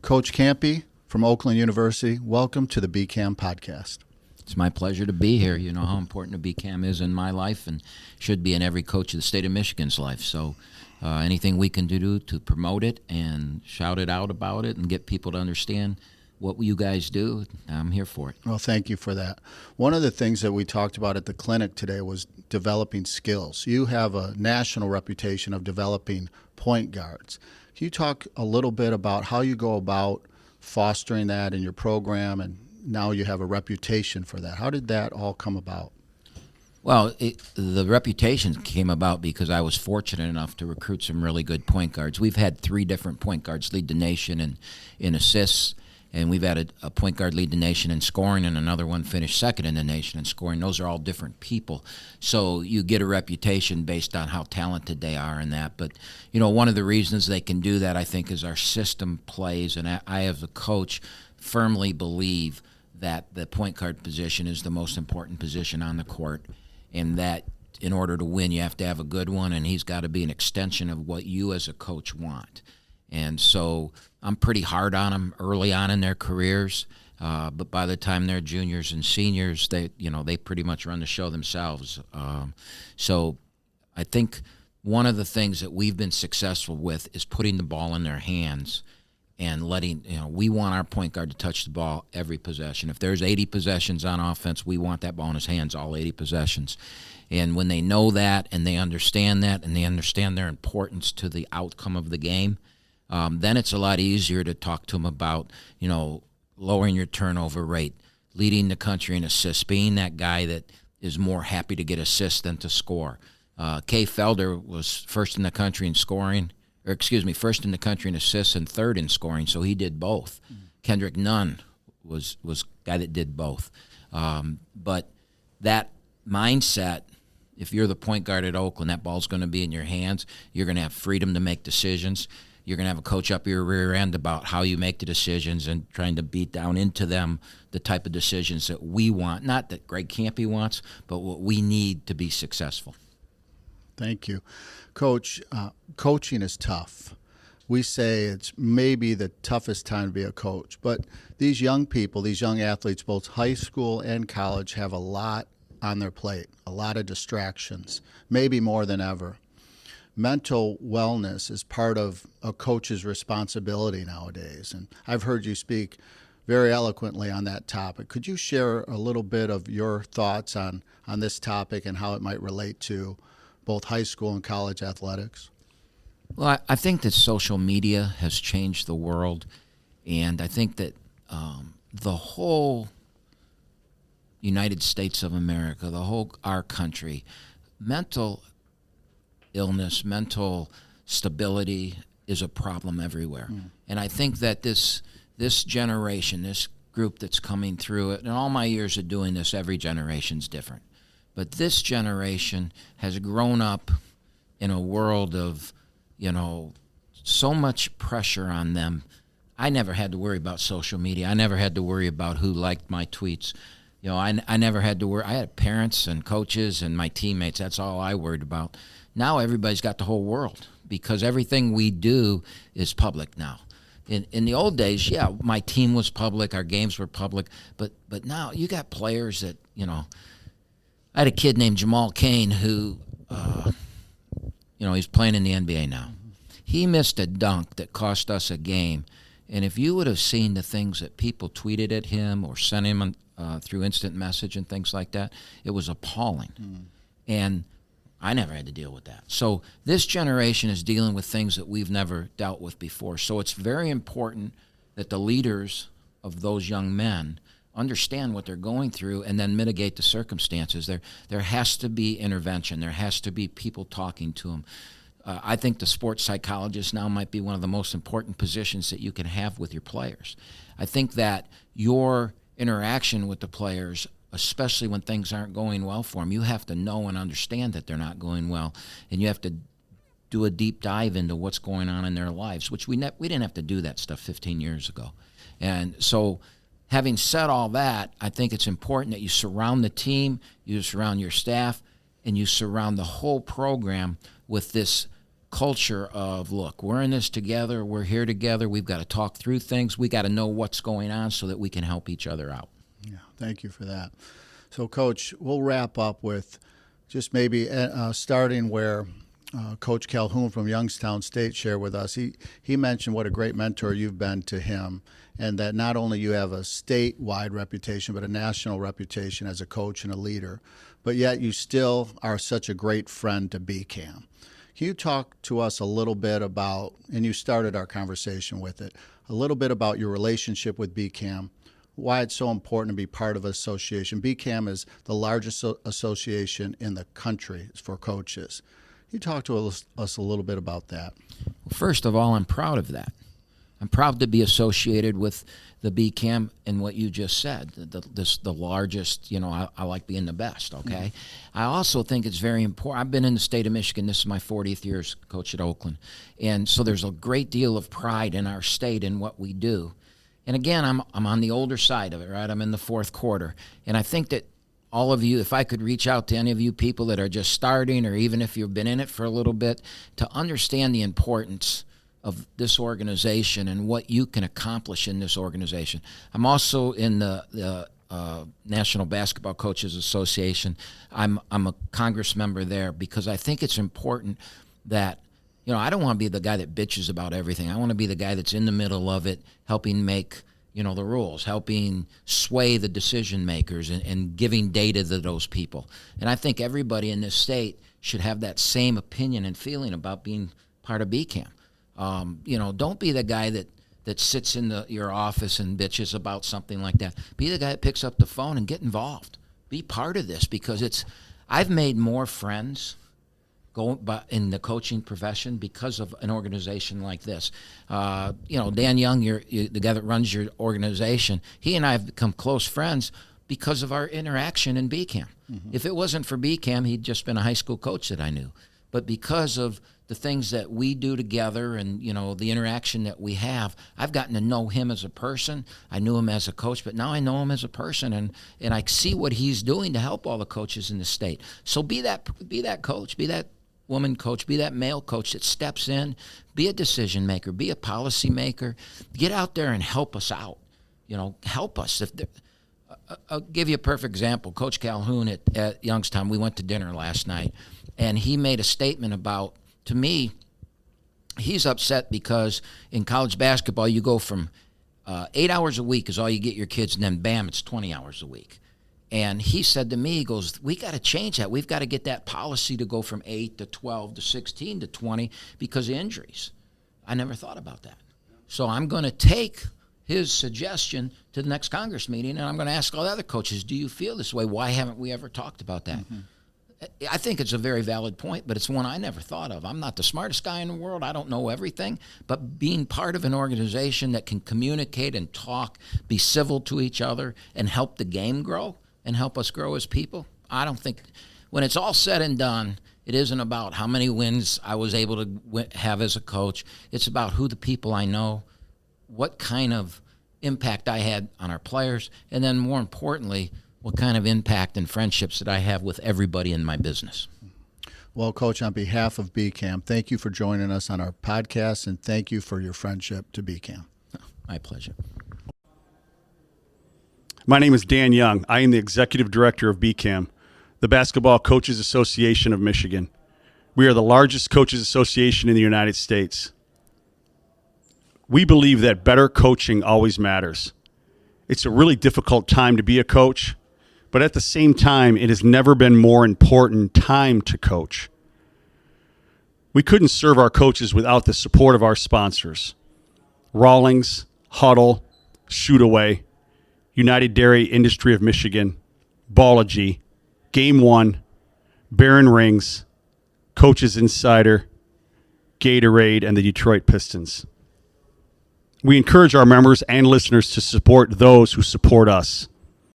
Coach Kampe from Oakland University, welcome to the BCAM podcast. It's my pleasure to be here. You know how important the BCAM is in my life and should be in every coach of the state of Michigan's life. So anything we can do to promote it and shout it out about it and get people to understand what you guys do, I'm here for it. Well, thank you for that. One of the things that we talked about at the clinic today was developing skills. You have a national reputation of developing point guards. Can you talk a little bit about how you go about fostering that in your program, and now you have a reputation for that? How did that all come about? Well, the reputation came about because I was fortunate enough to recruit some really good point guards. We've had 3 different point guards lead the nation in assists, and we've had a point guard lead the nation in scoring, and another one finished second in the nation in scoring. Those are all different people. So you get a reputation based on how talented they are in that. But, you know, one of the reasons they can do that, I think, is our system plays. And I as a coach, firmly believe that the point guard position is the most important position on the court, and that in order to win, you have to have a good one, and he's got to be an extension of what you as a coach want. And so I'm pretty hard on them early on in their careers, but by the time they're juniors and seniors, they pretty much run the show themselves. So I think one of the things that we've been successful with is putting the ball in their hands and letting, we want our point guard to touch the ball every possession. If there's 80 possessions on offense, we want that ball in his hands all 80 possessions. And when they know that and they understand that and they understand their importance to the outcome of the game, then it's a lot easier to talk to them about, lowering your turnover rate, leading the country in assists, being that guy that is more happy to get assists than to score. Kay Felder was first in the country in scoring, first in the country in assists and third in scoring, so he did both. Kendrick Nunn was a guy that did both. But that mindset, if you're the point guard at Oakland, that ball's going to be in your hands. You're going to have freedom to make decisions. You're going to have a coach up your rear end about how you make the decisions and trying to beat down into them the type of decisions that we want, not that Greg Kampe wants, but what we need to be successful. Thank you. Coach, coaching is tough. We say it's maybe the toughest time to be a coach, but these young people, these young athletes, both high school and college, have a lot on their plate, a lot of distractions, maybe more than ever. Mental wellness is part of a coach's responsibility nowadays, and I've heard you speak very eloquently on that topic. Could you share a little bit of your thoughts on this topic and how it might relate to both high school and college athletics? Well, I think that social media has changed the world, and I think that the whole United States of America, our country, mental illness, mental stability is a problem everywhere. And I think that this generation, this group that's coming through it, and all my years of doing this, every generation's different. But this generation has grown up in a world of, so much pressure on them. I never had to worry about social media. I never had to worry about who liked my tweets. I never had to worry. I had parents and coaches and my teammates. That's all I worried about. Now everybody's got the whole world because everything we do is public now. In the old days, yeah, my team was public, our games were public, but now you got players that, I had a kid named Jamal Cain who, he's playing in the NBA now. He missed a dunk that cost us a game, and if you would have seen the things that people tweeted at him or sent him through instant message and things like that, it was appalling. And I never had to deal with that. So this generation is dealing with things that we've never dealt with before. So it's very important that the leaders of those young men understand what they're going through and then mitigate the circumstances. There has to be intervention. There has to be people talking to them. I think the sports psychologist now might be one of the most important positions that you can have with your players. I think that your interaction with the players, especially when things aren't going well for them, you have to know and understand that they're not going well, and you have to do a deep dive into what's going on in their lives, which we didn't have to do that stuff 15 years ago. And so having said all that, I think it's important that you surround the team, you surround your staff, and you surround the whole program with this culture of, look, we're in this together, we're here together, we've got to talk through things, we got to know what's going on so that we can help each other out. Yeah, thank you for that. So, Coach, we'll wrap up with just maybe starting where Coach Calhoun from Youngstown State shared with us. He mentioned what a great mentor you've been to him, and that not only you have a statewide reputation, but a national reputation as a coach and a leader, but yet you still are such a great friend to BCAM. Can you talk to us a little bit about, and you started our conversation with it, a little bit about your relationship with BCAM, why it's so important to be part of an association. BCAM is the largest association in the country for coaches. Can you talk to us a little bit about that? Well, first of all, I'm proud of that. I'm proud to be associated with the BCAM and what you just said, the largest, I like being the best, okay? I also think it's very important. I've been in the state of Michigan. This is my 40th year as coach at Oakland. And so there's a great deal of pride in our state and what we do. And again, I'm on the older side of it, right? I'm in the fourth quarter. And I think that all of you, if I could reach out to any of you people that are just starting, or even if you've been in it for a little bit, to understand the importance of this organization and what you can accomplish in this organization. I'm also in the National Basketball Coaches Association. I'm a Congress member there because I think it's important that, I don't want to be the guy that bitches about everything. I want to be the guy that's in the middle of it, helping make the rules, helping sway the decision makers and giving data to those people. And I think everybody in this state should have that same opinion and feeling about being part of BCAM. Don't be the guy that sits in your office and bitches about something like that. Be the guy that picks up the phone and get involved. Be part of this, because I've made more friends in the coaching profession because of an organization like this. Dan Young, the guy that runs your organization, he and I have become close friends because of our interaction in BCAM. Mm-hmm. If it wasn't for BCAM, he'd just been a high school coach that I knew. But because of the things that we do together and, the interaction that we have, I've gotten to know him as a person. I knew him as a coach, but now I know him as a person, and I see what he's doing to help all the coaches in the state. So be that coach, be that woman coach, be that male coach that steps in, be a decision maker, be a policy maker, get out there and help us out. Help us. I'll give you a perfect example. Coach Calhoun at Youngstown, we went to dinner last night, and he made a statement about, to me, he's upset because in college basketball you go from 8 hours a week is all you get your kids, and then bam, it's 20 hours a week. And he said to me, he goes, we got to change that. We've got to get that policy to go from 8 to 12 to 16 to 20 because of injuries. I never thought about that. So I'm going to take his suggestion to the next Congress meeting, and I'm going to ask all the other coaches, do you feel this way? Why haven't we ever talked about that? Mm-hmm. I think it's a very valid point, but it's one I never thought of. I'm not the smartest guy in the world. I don't know everything. But being part of an organization that can communicate and talk, be civil to each other, and help the game grow and help us grow as people, I don't think, when it's all said and done, it isn't about how many wins I was able to have as a coach. It's about who the people I know, what kind of impact I had on our players, and then more importantly, what kind of impact and friendships that I have with everybody in my business. Well, Coach, on behalf of BCAM, thank you for joining us on our podcast, and thank you for your friendship to BCAM. My pleasure. My name is Dan Young. I am the Executive Director of BCAM, the Basketball Coaches Association of Michigan. We are the largest coaches association in the United States. We believe that better coaching always matters. It's a really difficult time to be a coach, but at the same time, it has never been more important time to coach. We couldn't serve our coaches without the support of our sponsors: Rawlings, Huddle, Shoot Away, United Dairy Industry of Michigan, Ballogy, Game One, Barron Rings, Coaches Insider, Gatorade, and the Detroit Pistons. We encourage our members and listeners to support those who support us.